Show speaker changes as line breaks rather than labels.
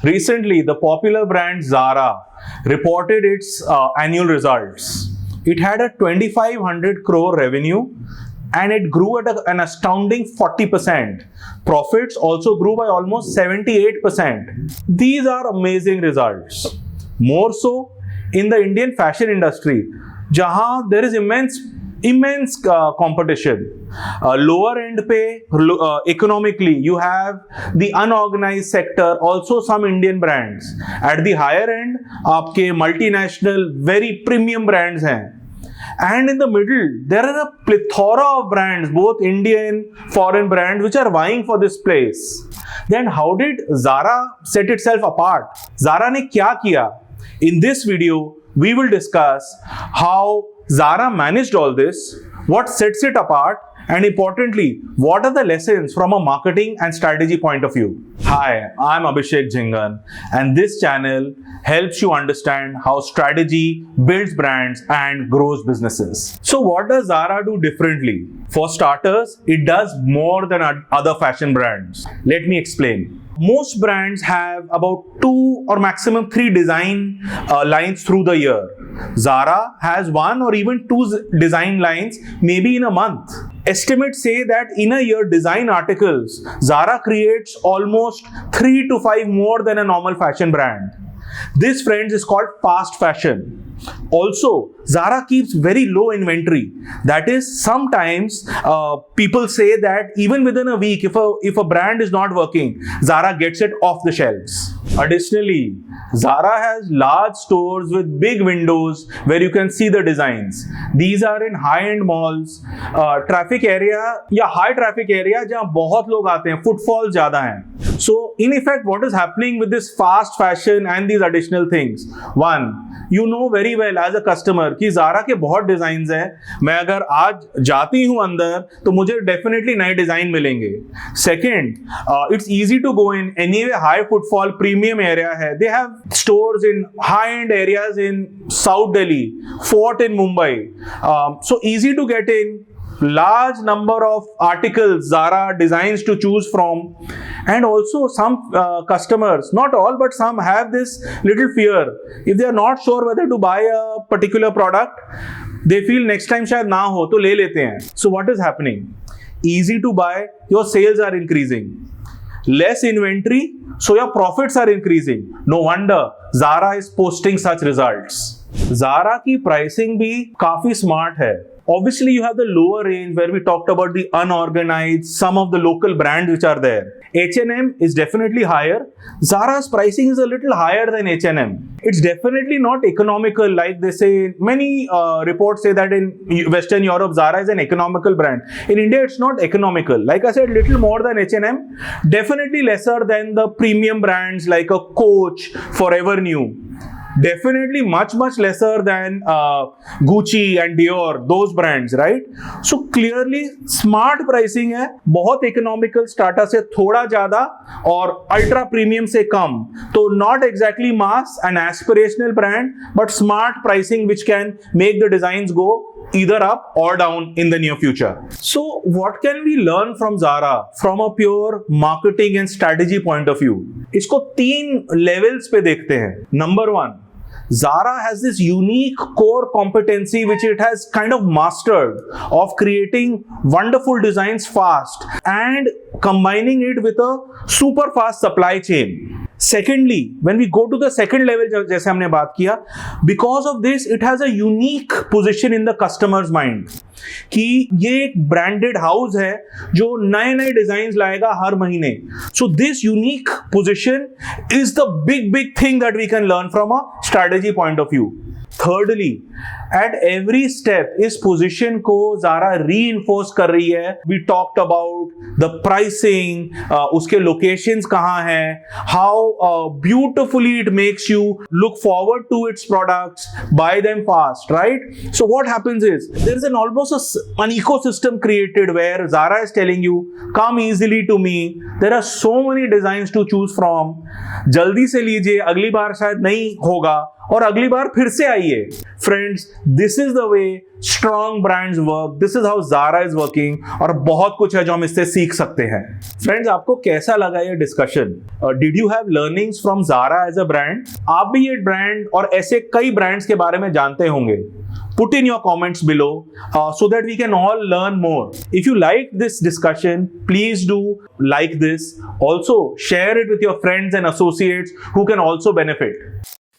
Recently, the popular brand Zara reported its annual results. It had a 2,500 crore revenue and it grew at an astounding 40%. Profits also grew by almost 78%. These are amazing results. More so in the Indian fashion industry, जहाँ there is immense competition. Lower end pay, economically, you have the unorganized sector, also some Indian brands. At the higher end, आपके multinational, very premium brands हैं. And in the middle, there are a plethora of brands, both Indian, foreign brands, which are vying for this place. Then how did Zara set itself apart? Zara ने क्या किया? In this video, we will discuss how Zara managed all this, what sets it apart, and importantly, what are the lessons from a marketing and strategy point of view. Hi, I'm Abhishek Jhingan, and this channel helps you understand how strategy builds brands and grows businesses. So what does Zara do differently? For starters, it does more than other fashion brands. Let me explain. Most brands have about 2 or maximum 3 design lines through the year. Zara has 1 or even 2 design lines maybe in a month. Estimates say that in a year, design articles, Zara creates almost 3 to 5 more than a normal fashion brand. This, friends, is called fast fashion. Also, Zara keeps very low inventory. That is, sometimes people say that even within a week, if a brand is not working, Zara gets it off the shelves. Additionally, Zara has large stores with big windows where you can see the designs. These are in high-end malls, traffic area या high traffic area जहाँ बहुत लोग आते हैं, footfall ज़्यादा हैं. So, in effect, what is happening with this fast fashion and these additional things? One, you know very well as a customer कि Zara के बहुत डिजाइन हैं. मैं अगर आज जाती हूँ अंदर तो मुझे डेफिनेटली नए डिजाइन मिलेंगे. Second, it's easy to go in. Anyway high footfall premium area है. They have stores in high end areas in south Delhi, Fort in Mumbai. So easy to get in. Large number of articles, Zara designs to choose from, and also some customers, not all but some, have this little fear. If they are not sure whether to buy a particular product, they feel next time शायद ना हो तो ले लेते हैं. So what is happening? Easy to buy, your sales are increasing. Less inventory, so your profits are increasing. No wonder Zara is posting such results. Zara की pricing भी काफी smart है. Obviously, you have the lower range where we talked about the unorganized, some of the local brands which are there. H&M is definitely higher. Zara's pricing is a little higher than H&M. It's definitely not economical like they say. Many reports say that in Western Europe, Zara is an economical brand. In India, it's not economical. Like I said, little more than H&M. Definitely lesser than the premium brands like a Coach, Forever New. Definitely much lesser than Gucci and Dior, those brands, right? So clearly smart pricing है, बहुत economical strata से थोड़ा ज़्यादा और ultra premium से कम. तो not exactly mass, an aspirational brand, but smart pricing which can make the designs go either up or down in the near future. So what can we learn from Zara from a pure marketing and strategy point of view? इसको 3 levels पे देखते हैं. Number 1, Zara has this unique core competency which it has kind of mastered of creating wonderful designs fast and combining it with a super fast supply chain. Secondly, when we go to the second level जैसे हमने बात किया, because of this it has a unique position in the customer's mind कि ये एक branded house है जो नए डिजाइन लाएगा हर महीने. So this unique position is the big thing that we can learn from a strategy point of view. Thirdly, at every step इस position को Zara reinforce कर रही है. We talked about the pricing, उसके locations कहाँ हैं, how beautifully it makes you look forward to its products, buy them fast, right? So what happens is there is an ecosystem created where Zara is telling you, come easily to me. There are so many designs to choose from. जल्दी से लीजिए, अगली बार शायद नहीं होगा. और अगली बार फिर से आइए। Friends, this is the way strong brands work, this is how Zara is working, और बहुत कुछ है जो हम इससे सीख सकते हैं। फ्रेंड्स, आपको कैसा लगा ये discussion? Did you have learnings from Zara as a brand? आप भी ये ब्रांड और ऐसे कई ब्रांड्स के बारे में जानते होंगे। Put in your comments below so that we can all learn more. If you like this discussion, please do like this. Also, share it with your friends and associates who can also benefit.